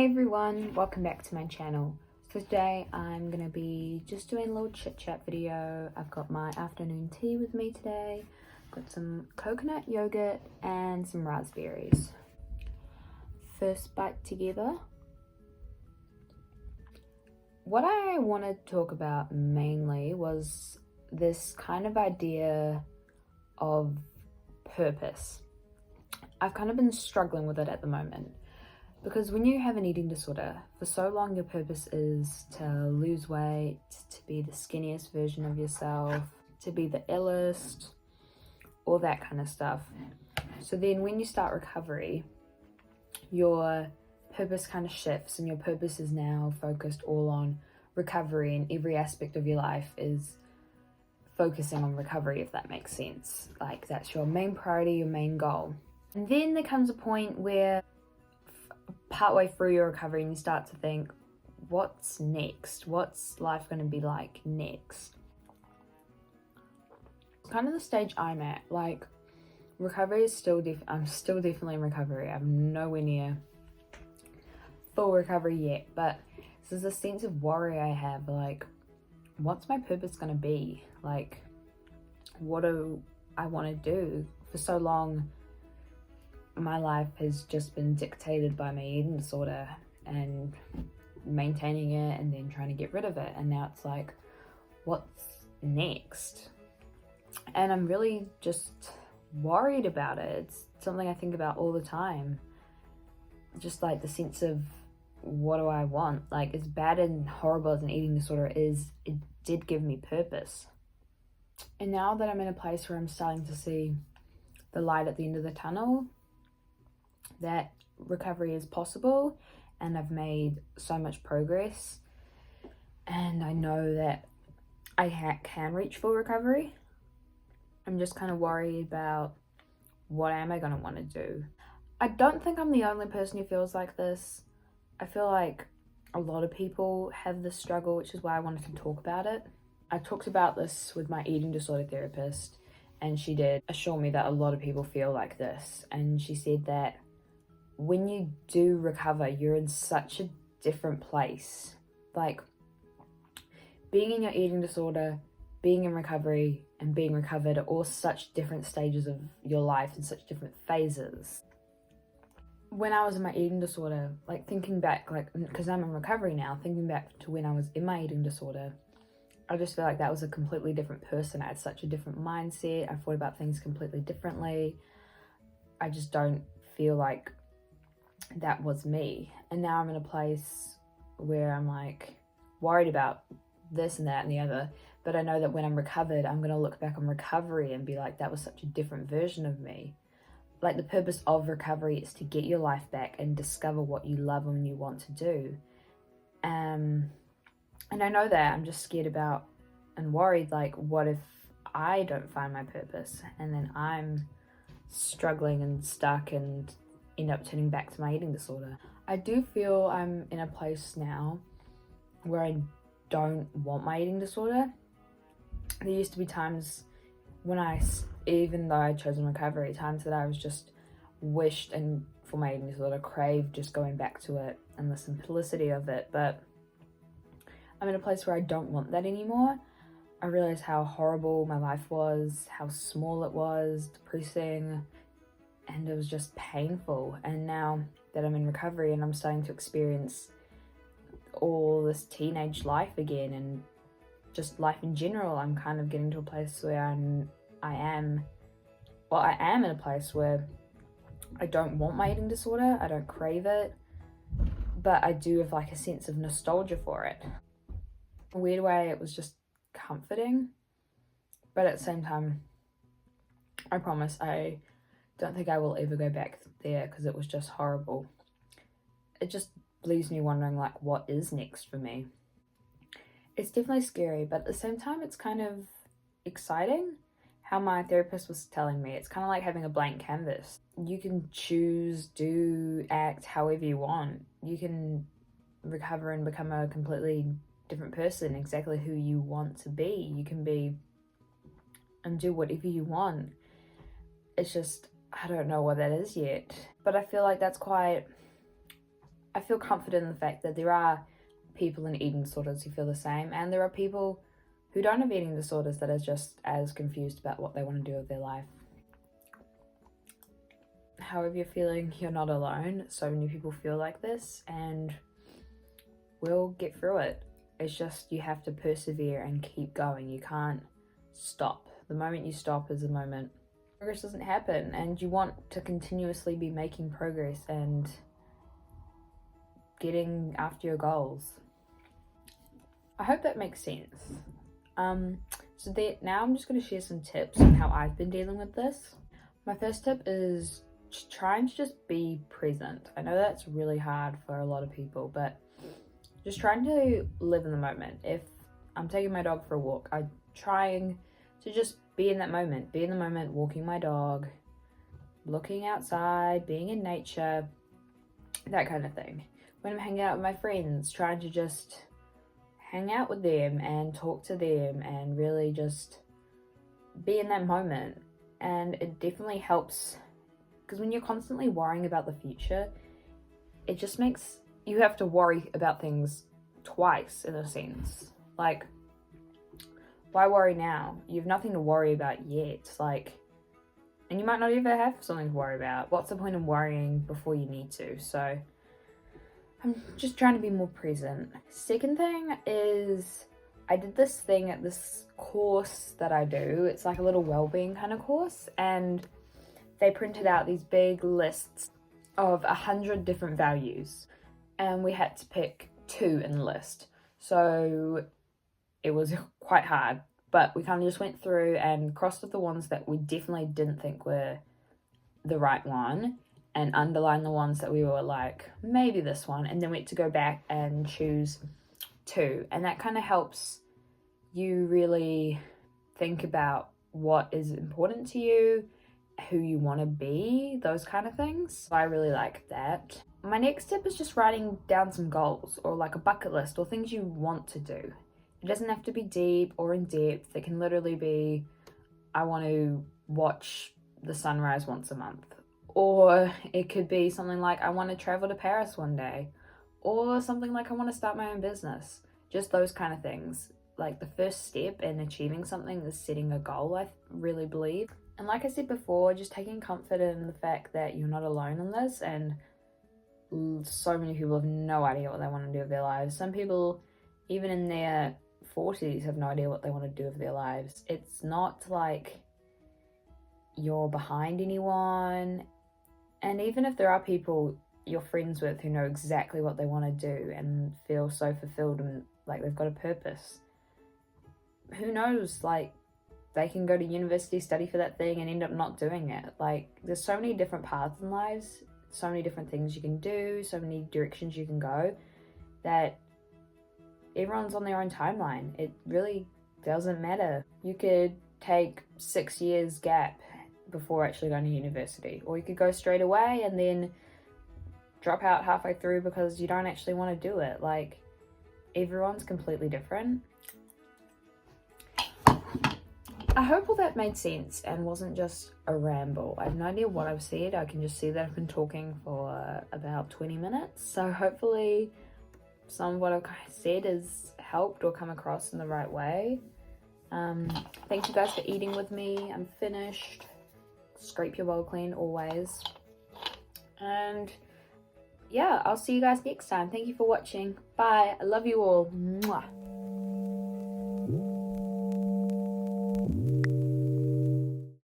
Hey everyone, welcome back to my channel. So today I'm gonna be just doing a little chit chat video. I've got my afternoon tea with me today. Got some coconut yogurt and some raspberries. First bite together. What I wanted to talk about mainly was this kind of idea of purpose. I've kind of been struggling with it at the moment. Because when you have an eating disorder, for so long your purpose is to lose weight, to be the skinniest version of yourself, to be the illest, all that kind of stuff. So then when you start recovery, your purpose kind of shifts and your purpose is now focused all on recovery, and every aspect of your life is focusing on recovery, if that makes sense. Like that's your main priority, your main goal. And then there comes a point where partway through your recovery and you start to think, what's next? What's life going to be like next? Kind of the stage I'm at. Like, recovery is still I'm still definitely in recovery. I'm nowhere near full recovery yet, but there's a sense of worry I have. Like, what's my purpose going to be? Like, what do I want to do? For so long my life has just been dictated by my eating disorder and maintaining it and then trying to get rid of it, and now it's like, what's next? And I'm really just worried about it. It's something I think about all the time, just like the sense of, what do I want? Like, as bad and horrible as an eating disorder is, it did give me purpose. And now that I'm in a place where I'm starting to see the light at the end of the tunnel, that recovery is possible, and I've made so much progress, and I know that I can reach full recovery, I'm just kind of worried about, what am I going to want to do? I don't think I'm the only person who feels like this. I feel like a lot of people have this struggle, which is why I wanted to talk about it. I talked about this with my eating disorder therapist, and she did assure me that a lot of people feel like this, and she said that when you do recover, you're in such a different place. Like, being in your eating disorder, being in recovery, and being recovered are all such different stages of your life and such different phases. When I was in my eating disorder, like thinking back, like, because I'm in recovery now, thinking back to when I was in my eating disorder, I just feel like that was a completely different person. I had such a different mindset. I thought about things completely differently. I just don't feel like that was me. And now I'm in a place where I'm like worried about this and that and the other, but I know that when I'm recovered, I'm going to look back on recovery and be like, that was such a different version of me. Like, the purpose of recovery is to get your life back and discover what you love and you want to do. And I know that I'm just scared about and worried, like, what if I don't find my purpose and then I'm struggling and stuck and end up turning back to my eating disorder. I do feel I'm in a place now where I don't want my eating disorder. There used to be times when even though I'd chosen recovery, times that I was just wished and for my eating disorder, craved just going back to it and the simplicity of it. But I'm in a place where I don't want that anymore. I realized how horrible my life was, how small it was, depressing, and it was just painful. And now that I'm in recovery and I'm starting to experience all this teenage life again and just life in general, I'm kind of getting to a place where I am in a place where I don't want my eating disorder, I don't crave it, but I do have like a sense of nostalgia for it. In a weird way, it was just comforting, but at the same time, I promise I don't think I will ever go back there because it was just horrible. It just leaves me wondering, like, what is next for me? It's definitely scary, but at the same time, it's kind of exciting. How my therapist was telling me, it's kind of like having a blank canvas. You can choose, do, act however you want. You can recover and become a completely different person, exactly who you want to be. You can be and do whatever you want. It's just, I don't know what that is yet, but I feel like that's quite I feel confident in the fact that there are people in eating disorders who feel the same, and there are people who don't have eating disorders that are just as confused about what they want to do with their life. However you're feeling, you're not alone. So many people feel like this, and we'll get through it. It's just you have to persevere and keep going. You can't stop. The moment you stop is the moment progress doesn't happen, and you want to continuously be making progress and getting after your goals. I hope that makes sense. Now I'm just going to share some tips on how I've been dealing with this. My first tip is trying to just be present. I know that's really hard for a lot of people, but just trying to live in the moment. If I'm taking my dog for a walk, I'm trying to just be in that moment, walking my dog, looking outside, being in nature, that kind of thing. When I'm hanging out with my friends, trying to just hang out with them and talk to them and really just be in that moment. And it definitely helps, because when you're constantly worrying about the future, it just makes you have to worry about things twice, in a sense. Like, why worry now? You have nothing to worry about yet. And you might not even have something to worry about. What's the point of worrying before you need to? So I'm just trying to be more present. Second thing is, I did this thing at this course that I do. It's like a little well-being kind of course, and they printed out these big lists of 100 different values, and we had to pick 2 in the list. So it was quite hard, but we kind of just went through and crossed off the ones that we definitely didn't think were the right one, and underlined the ones that we were like, maybe this one, and then we had to go back and choose 2. And that kind of helps you really think about what is important to you, who you want to be, those kind of things. So I really like that. My next tip is just writing down some goals, or like a bucket list, or things you want to do. It doesn't have to be deep or in depth. It can literally be, I want to watch the sunrise once a month. Or it could be something like, I want to travel to Paris one day. Or something like, I want to start my own business. Just those kind of things. Like, the first step in achieving something is setting a goal, I really believe. And like I said before, just taking comfort in the fact that you're not alone in this, and so many people have no idea what they want to do with their lives. Some people, even in their 40s, have no idea what they want to do with their lives. It's not like you're behind anyone. And even if there are people you're friends with who know exactly what they want to do and feel so fulfilled and like they've got a purpose, who knows, like, they can go to university, study for that thing, and end up not doing it. Like, there's so many different paths in lives, so many different things you can do, so many directions you can go, that everyone's on their own timeline. It really doesn't matter. You could take 6 years gap before actually going to university, or you could go straight away and then drop out halfway through because you don't actually want to do it. Like, everyone's completely different. I hope all that made sense and wasn't just a ramble. I have no idea what I've said. I can just see that I've been talking for about 20 minutes. So hopefully some of what I've said has helped or come across in the right way. Thank you guys for eating with me. I'm finished. Scrape your bowl clean always. And yeah, I'll see you guys next time. Thank you for watching. Bye. I love you all. Mwah.